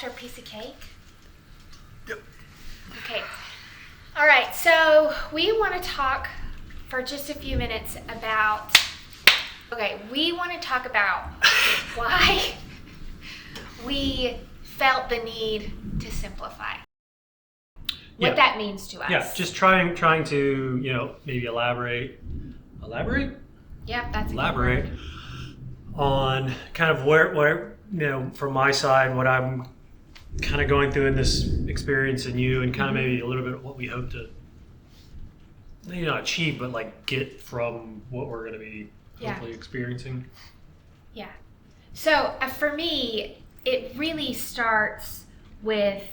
your piece of cake? Yep. Okay. All right, so we want to talk for just a few minutes about, why we felt the need to simplify. What that means to us. Yeah, just trying to, maybe elaborate? Yeah, that's a good elaborate word. On kind of where from my side, what I'm kind of going through in this experience in you, and kind of maybe a little bit of what we hope to maybe not achieve, but like get from what we're going to be hopefully experiencing. Yeah. So for me, it really starts with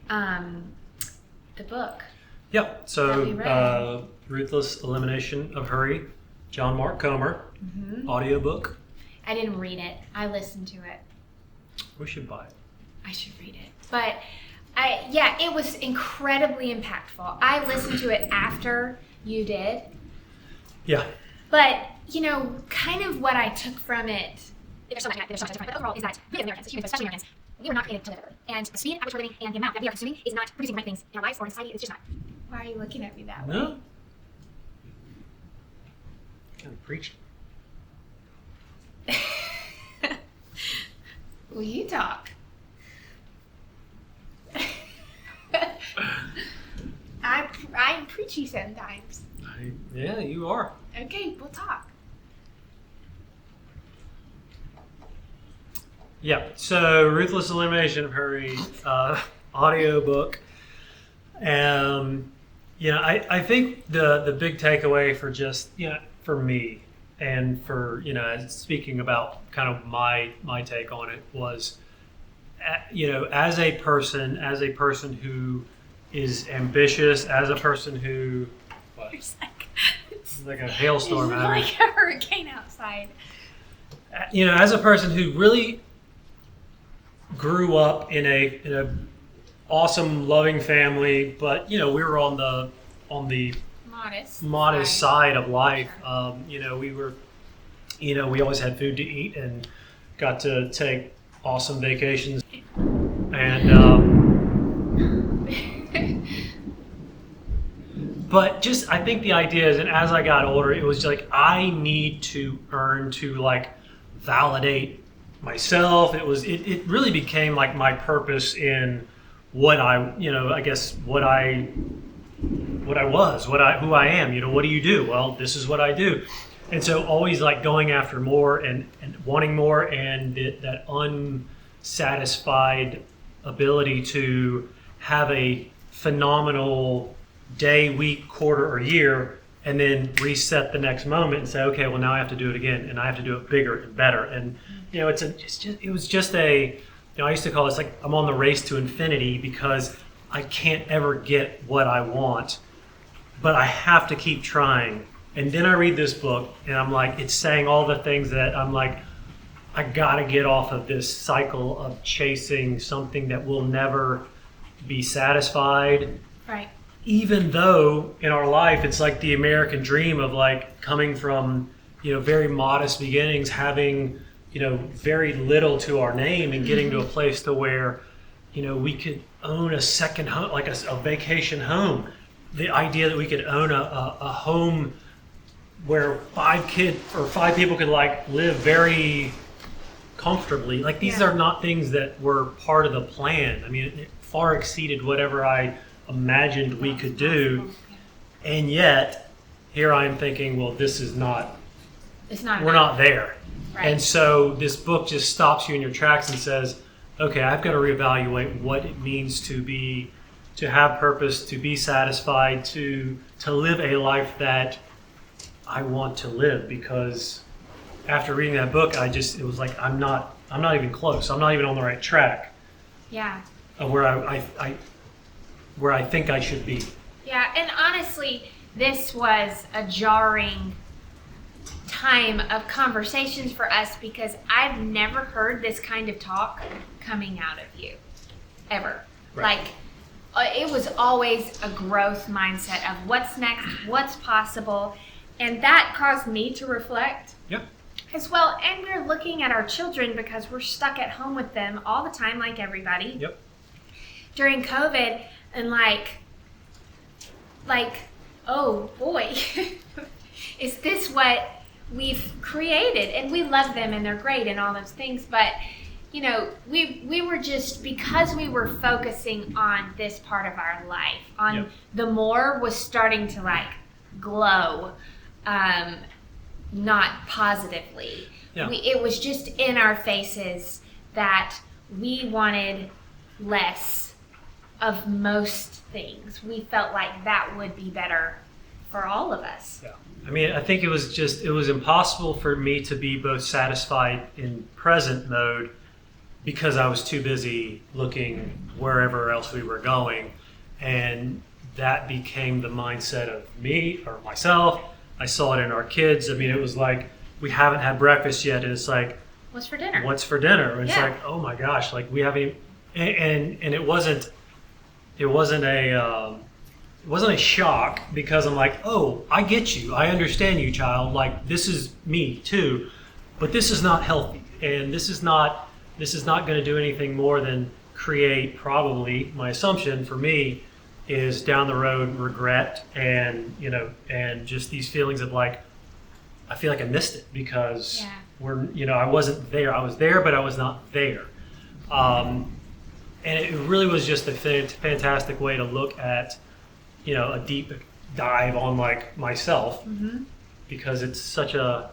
the book. Yeah. So Ruthless Elimination of Hurry, John Mark Comer, audiobook. I didn't read it. I listened to it. We should buy it. I should read it. But it was incredibly impactful. I listened to it after you did. Yeah. But, kind of what I took from it, there's so much different, but overall is that we as Americans, especially Americans, we are not created to live forever. And the speed at which we're living and the amount that we are consuming is not producing the right things in our lives or in society. It's just not. Why are you looking at me that way? No. Kind of preaching. Will you talk? I'm preachy sometimes. Yeah, you are. Okay, we'll talk. Yeah, so Ruthless Elimination of Hurry, audiobook. I think the big takeaway for just, for me and for, speaking about kind of my take on it was, as a person who is ambitious, as a person who, It's like a hailstorm it's like a hurricane outside. As a person who really grew up in a awesome, loving family, but we were on the modest side of life. We were, we always had food to eat and got to take awesome vacations, and but just I think the idea is, and as I got older, it was like I need to earn to like validate myself. It really became like my purpose in what I guess who I am. What do you do? Well, this is what I do. And so always like going after more and wanting more, and that unsatisfied ability to have a phenomenal day, week, quarter, or year, and then reset the next moment and say, okay, well now I have to do it again, and I have to do it bigger and better. And it was just I used to call it like I'm on the race to infinity, because I can't ever get what I want, but I have to keep trying. And then I read this book, and I'm like, it's saying all the things that I'm like, I gotta get off of this cycle of chasing something that will never be satisfied. Right. Even though in our life, it's like the American dream of like coming from, very modest beginnings, having, very little to our name, and getting to a place to where, we could own a second home, like a vacation home. The idea that we could own a home where 5 people could like live very comfortably. Like these are not things that were part of the plan. I mean, it far exceeded whatever I imagined we could do. And yet here I am thinking, well, we're not there. Right. And so this book just stops you in your tracks and says, okay, I've got to reevaluate what it means to have purpose, to be satisfied, to live a life that I want to live. Because after reading that book, it was like I'm not even close. I'm not even on the right track. Yeah. Of where I think I should be. Yeah, and honestly, this was a jarring time of conversations for us, because I've never heard this kind of talk coming out of you, ever. Right. Like, it was always a growth mindset of what's next, what's possible, and that caused me to reflect. Yep. As well, and we're looking at our children because we're stuck at home with them all the time, like everybody. Yep. During COVID, and like, oh boy, is this what we've created? And we love them and they're great and all those things, but we were just, because we were focusing on this part of our life, on the more was starting to like glow, not positively. Yeah. It was just in our faces that we wanted less of most things. We felt like that would be better for all of us. Yeah. I mean, I think it was impossible for me to be both satisfied in present mode because I was too busy looking wherever else we were going. And that became the mindset of me or myself. I saw it in our kids. I mean, it was like, we haven't had breakfast yet. And it's like, what's for dinner? What's for dinner? And it's like, oh my gosh, like we haven't even, and it wasn't a shock because I'm like, oh, I get you. I understand you, child. Like, this is me too, but this is not healthy. And this is not going to do anything more than create, probably, my assumption for me is down the road regret and just these feelings of like, I feel like I missed it because I wasn't there. I was there, but I was not there. And it really was just a fantastic way to look at, a deep dive on like myself, because it's such how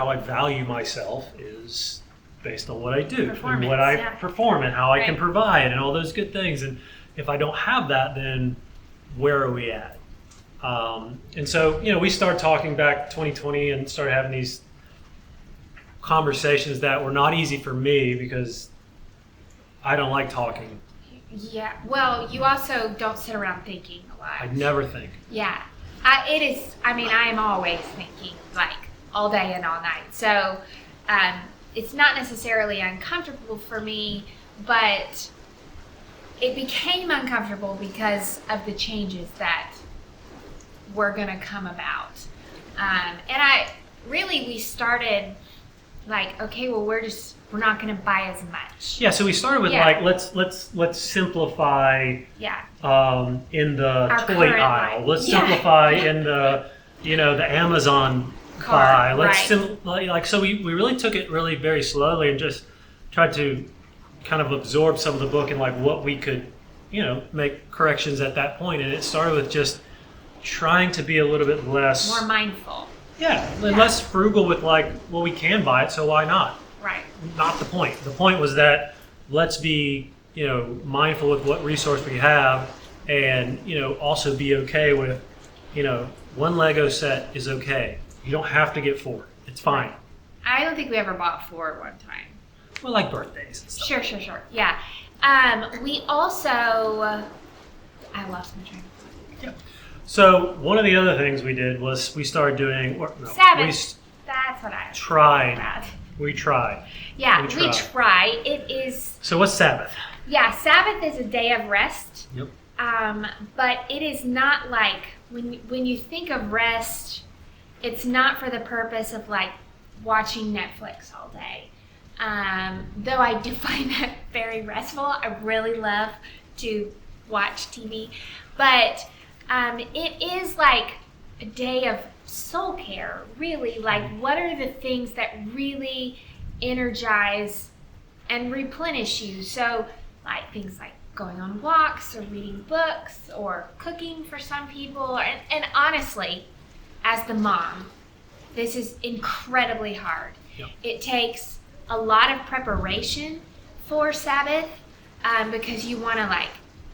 I value myself is based on what I do and what I perform and how I can provide and all those good things. And if I don't have that, then where are we at? And so, we started talking back 2020 and started having these conversations that were not easy for me because I don't like talking. Yeah. Well, you also don't sit around thinking a lot. I never think. Yeah. I am always thinking, like, all day and all night. So, it's not necessarily uncomfortable for me, but it became uncomfortable because of the changes that were going to come about. We started like, okay, well, we're not going to buy as much. Yeah, so we started with like, let's simplify in the our toy aisle. Let's simplify in the Amazon buy. So we really took it really very slowly and just tried to kind of absorb some of the book and like what we could, make corrections at that point. And it started with just trying to be a little bit less... more mindful. Less frugal with like, well, we can buy it, so why not? Right. Not the point. The point was that let's be, mindful with what resource we have and, also be okay with, one Lego set is okay. You don't have to get 4. It's fine. I don't think we ever bought 4 at one time. Well, like birthdays and stuff. Sure. Yeah. We also... I lost my train of thought. Yeah. So one of the other things we did was we started doing... Sabbath. That's what I tried. We tried. Yeah, we try. It is... So what's Sabbath? Yeah, Sabbath is a day of rest. Yep. But it is not like... When you think of rest, it's not for the purpose of like watching Netflix all day. Though I do find that very restful. I really love to watch TV. But it is like a day of soul care, really. Like, what are the things that really energize and replenish you? So, like, things like going on walks or reading books or cooking for some people. And honestly, as the mom, this is incredibly hard. Yep. It takes a lot of preparation for Sabbath because you want to, like,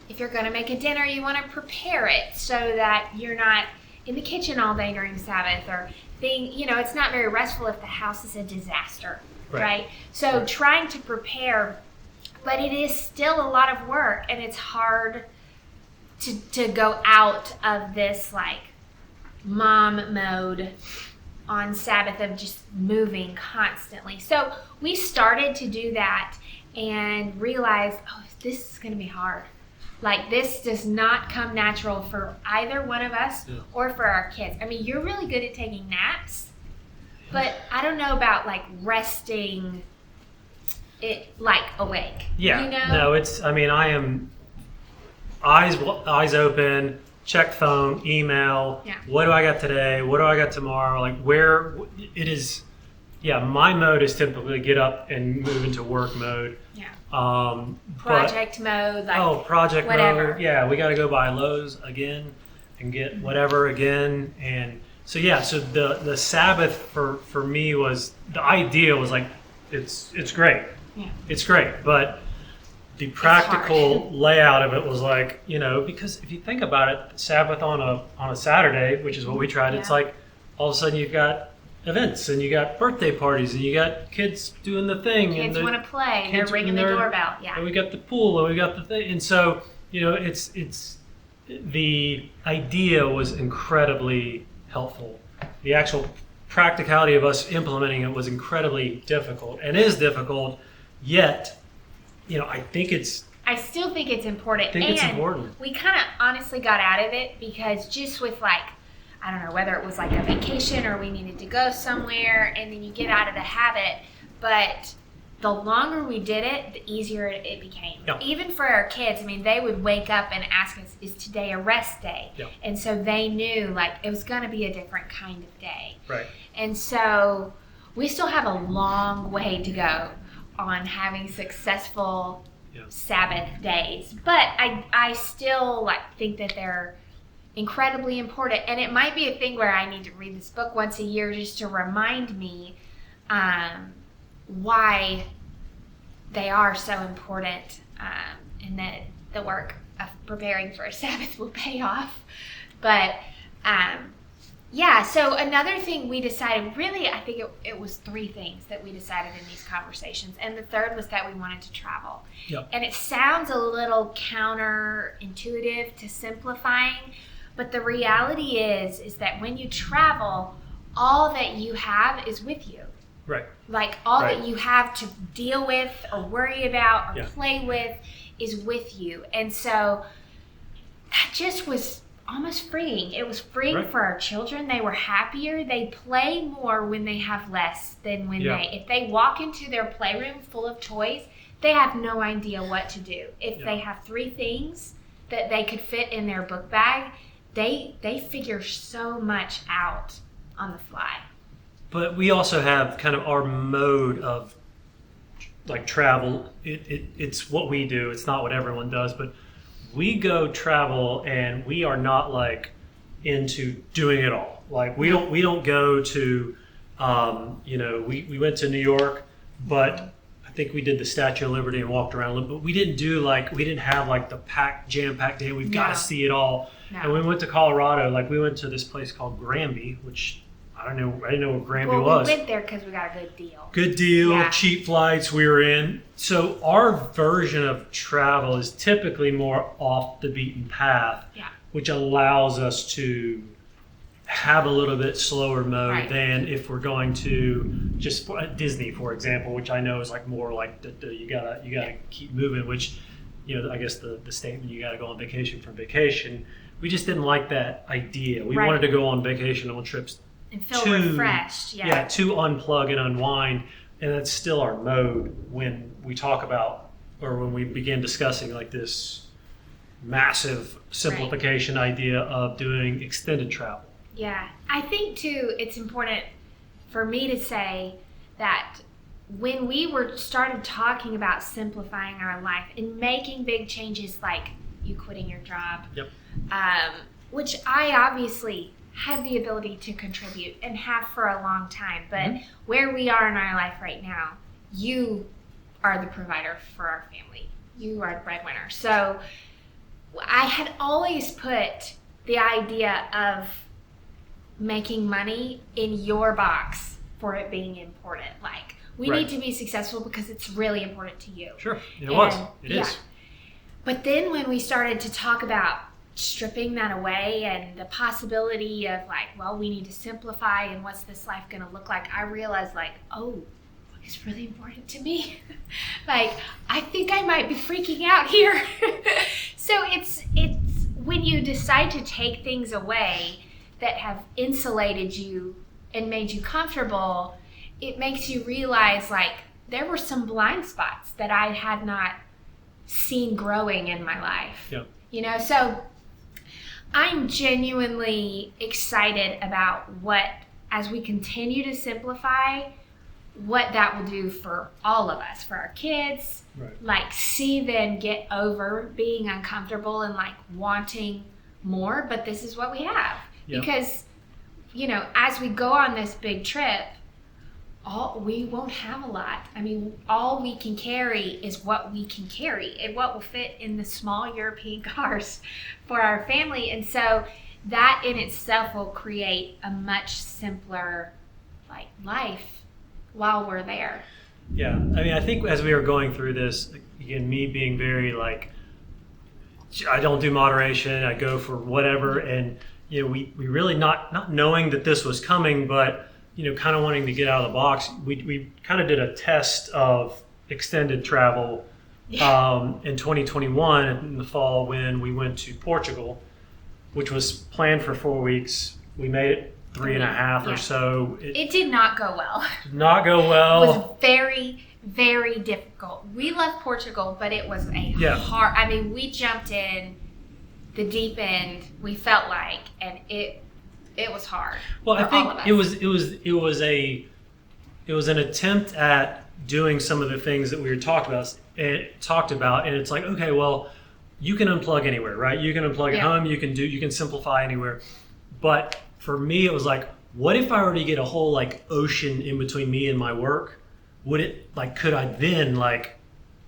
if you're going to make a dinner, you want to prepare it so that you're not in the kitchen all day during Sabbath or it's not very restful if the house is a disaster, right? So trying to prepare, but it is still a lot of work and it's hard to go out of this like mom mode on Sabbath of just moving constantly. So we started to do that and realized, this is going to be hard. Like, this does not come natural for either one of us or for our kids. I mean, you're really good at taking naps. But I don't know about like resting it like awake. Yeah. You know? No, I am eyes open, check phone, email. Yeah. What do I got today? What do I got tomorrow? Like where it is. Yeah, my mode is typically get up and move into work mode. Yeah. Project mode. Like project whatever. mode. Yeah, we got to go by Lowe's again and get whatever again. And so the Sabbath for me was, the idea was like, it's great. Yeah. It's great, but the practical layout of it was like, because if you think about it, Sabbath on a Saturday, which is what we tried, it's like all of a sudden you've got events and you got birthday parties and you got kids doing the thing. Kids want to play. They're ringing the doorbell. Yeah. And we got the pool and we got the thing. And so, it's the idea was incredibly helpful. The actual practicality of us implementing it was incredibly difficult and is difficult, yet, I still think it's important. It's important. We kind of honestly got out of it because just with I don't know whether it was like a vacation or we needed to go somewhere, and then you get out of the habit. But the longer we did it, the easier it became. Yep. Even for our kids, they would wake up and ask us, is today a rest day? Yep. And so they knew it was going to be a different kind of day. Right. And so we still have a long way to go on having successful Sabbath days. But I still think that they're incredibly important, and it might be a thing where I need to read this book once a year just to remind me why they are so important, and that the work of preparing for a Sabbath will pay off. But so another thing we decided, really I think it was 3 things that we decided in these conversations, and the third was that we wanted to travel. Yep. And it sounds a little counterintuitive to simplifying, but the reality is that when you travel, all that you have is with you. Right. All that you have to deal with or worry about or play with is with you. And so that just was almost freeing. It was freeing for our children. They were happier. They play more when they have less than when if they walk into their playroom full of toys, they have no idea what to do. If they have 3 things that they could fit in their book bag, they figure so much out on the fly. But we also have kind of our mode of travel. It's what we do. It's not what everyone does, but we go travel and we are not into doing it all. We don't go to we went to New York, but I think we did the Statue of Liberty and walked around a little, but we didn't do we didn't have the jam-packed day. We've got to see it all. No. And we went to Colorado, we went to this place called Granby, which I didn't know what Granby was. We went there because we got a good deal. Good deal, cheap flights we were in. So our version of travel is typically more off the beaten path, which allows us to have a little bit slower mode than if we're going to just Disney, for example, which I know is more you gotta keep moving, which I guess the statement you gotta go on vacation from vacation. We just didn't like that idea. We wanted to go on vacation on trips and feel refreshed. To unplug and unwind, and that's still our mode when we talk about or when we begin discussing this massive simplification idea of doing extended travel. Yeah, I think too it's important for me to say that when we started talking about simplifying our life and making big changes like you quitting your job, which I obviously have the ability to contribute and have for a long time, but where we are in our life right now, you are the provider for our family. You are the breadwinner. So I had always put the idea of making money in your box for it being important. We need to be successful because it's really important to you. Sure, it is. But then when we started to talk about stripping that away and the possibility of we need to simplify and what's this life going to look like, I realized it's really important to me. I think I might be freaking out here. So it's when you decide to take things away that have insulated you and made you comfortable, it makes you realize like there were some blind spots that I had not seen growing in my life. Yep. You know, so I'm genuinely excited about what, as we continue to simplify, what that will do for all of us, for our kids, Right. like see them get over being uncomfortable and like wanting more, but this is what we have. Yep. Because, you know, as we go on this big trip, we won't have a lot. I mean, all we can carry is what we can carry and what will fit in the small European cars for our family. And so that in itself will create a much simpler like life while we're there. Yeah. I mean, I think as we were going through this, again, me being very like, I don't do moderation, I go for whatever. And, you know, we really not knowing that this was coming, but you know, kind of wanting to get out of the box, we kind of did a test of extended travel in 2021 in the fall when we went to Portugal, which was planned for 4 weeks. We made it 3.5 or so. It did not go well. Did not go well. It was very, very difficult. We left Portugal, but it was hard. I mean, we jumped in the deep end. We felt like, and it was hard. Well, I think it was an attempt at doing some of the things that we were talked about, and it's like, okay, well, you can unplug anywhere, right? You can unplug at home. You can simplify anywhere. But for me, it was like, what if I were to get a whole like ocean in between me and my work? Could I then like,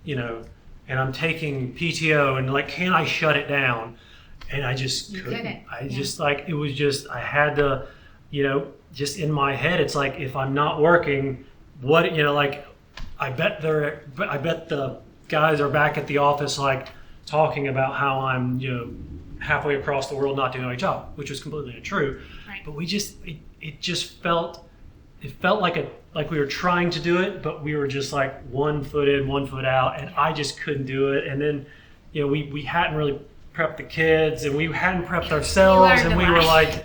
you know, and I'm taking PTO and like, can I shut it down? And I just couldn't. I had to, you know, just in my head, it's like, if I'm not working, what, you know, like, I bet the guys are back at the office, like, talking about how I'm, you know, halfway across the world not doing my job, which was completely untrue. Right. But it felt like we were trying to do it, but we were just like 1 foot in, 1 foot out, and I just couldn't do it. And then, you know, we hadn't really prepped the kids, and we hadn't prepped ourselves, and we were like,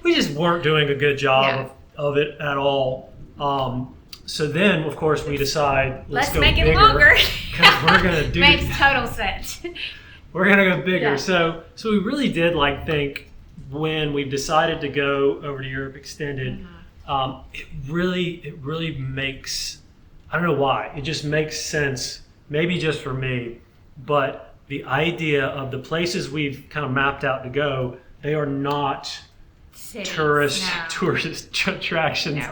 we just weren't doing a good job of it at all. So then, of course, we decide let's go make bigger, it longer. because we're gonna do makes total sense. We're gonna go bigger. Yeah. So we really did like think when we decided to go over to Europe extended. It really makes, I don't know why, it just makes sense. Maybe just for me, but the idea of the places we've kind of mapped out to go, they are not tourist attractions.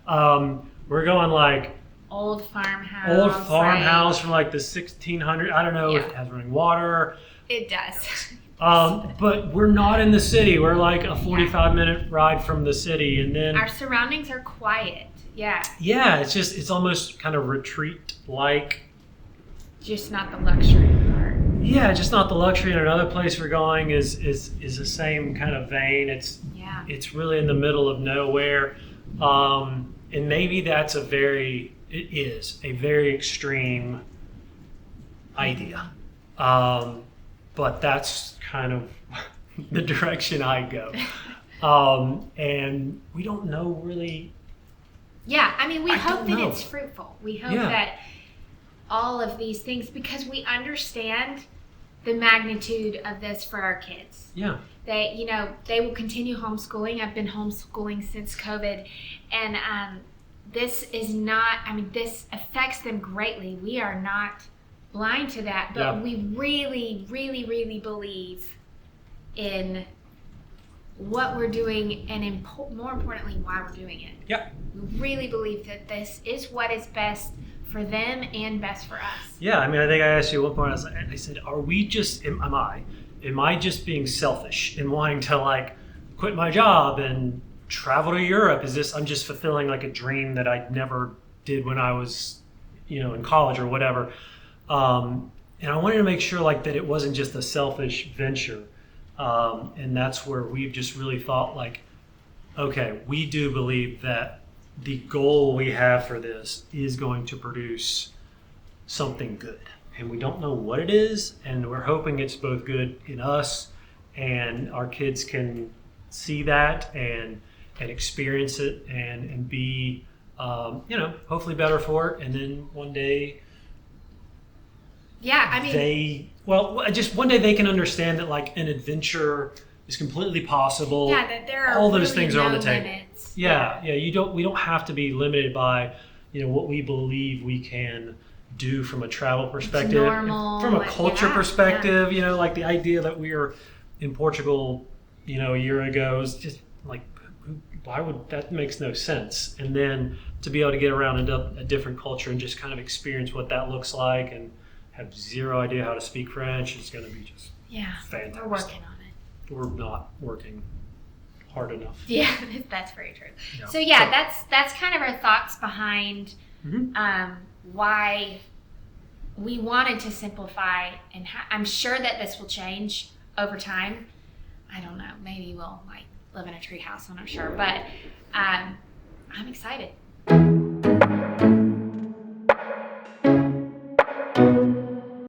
No. We're going like old farmhouse from like the 1600s. I don't know if it has running water. It does. But we're not in the city. We're like a 45-minute ride from the city, and then our surroundings are quiet. Yeah. Yeah, it's almost kind of retreat-like. Just not the luxury part. Yeah, just not the luxury. And another place we're going is the same kind of vein. It's really in the middle of nowhere, and maybe that's it is a very extreme idea, but that's kind of the direction I go, and we don't know really. Yeah, I mean, we hope that it's fruitful. We hope that all of these things, because we understand the magnitude of this for our kids. Yeah. They will continue homeschooling. I've been homeschooling since COVID. And this affects them greatly. We are not blind to that, but we really, really, really believe in what we're doing and more importantly, why we're doing it. Yeah. We really believe that this is what is best for them and best for us. Yeah, I mean, I think I asked you at one point, I said, am I just being selfish in wanting to like quit my job and travel to Europe? I'm just fulfilling like a dream that I never did when I was, you know, in college or whatever. And I wanted to make sure like that it wasn't just a selfish venture. And that's where we've just really thought like, okay, we do believe that the goal we have for this is going to produce something good. And we don't know what it is, and we're hoping it's both good in us and our kids can see that and and experience it and be, hopefully better for it. And then one day, yeah, I mean, just one day they can understand that like an adventure is completely possible. Yeah, that there are all those really things are on the no table. limits. Yeah. We don't have to be limited by, what we believe we can do from a travel perspective, normal, from a culture yeah, perspective. Like the idea that we were in Portugal, a year ago is just like, why would that makes no sense? And then to be able to get around a different culture and just kind of experience what that looks like and have zero idea how to speak French is going to be just fantastic. We're working on it. We're not working hard enough. Yeah, that's very true. Yeah. So that's kind of our thoughts behind why we wanted to simplify, and I'm sure that this will change over time. I don't know. Maybe we'll like live in a tree house. I'm not sure, but I'm excited.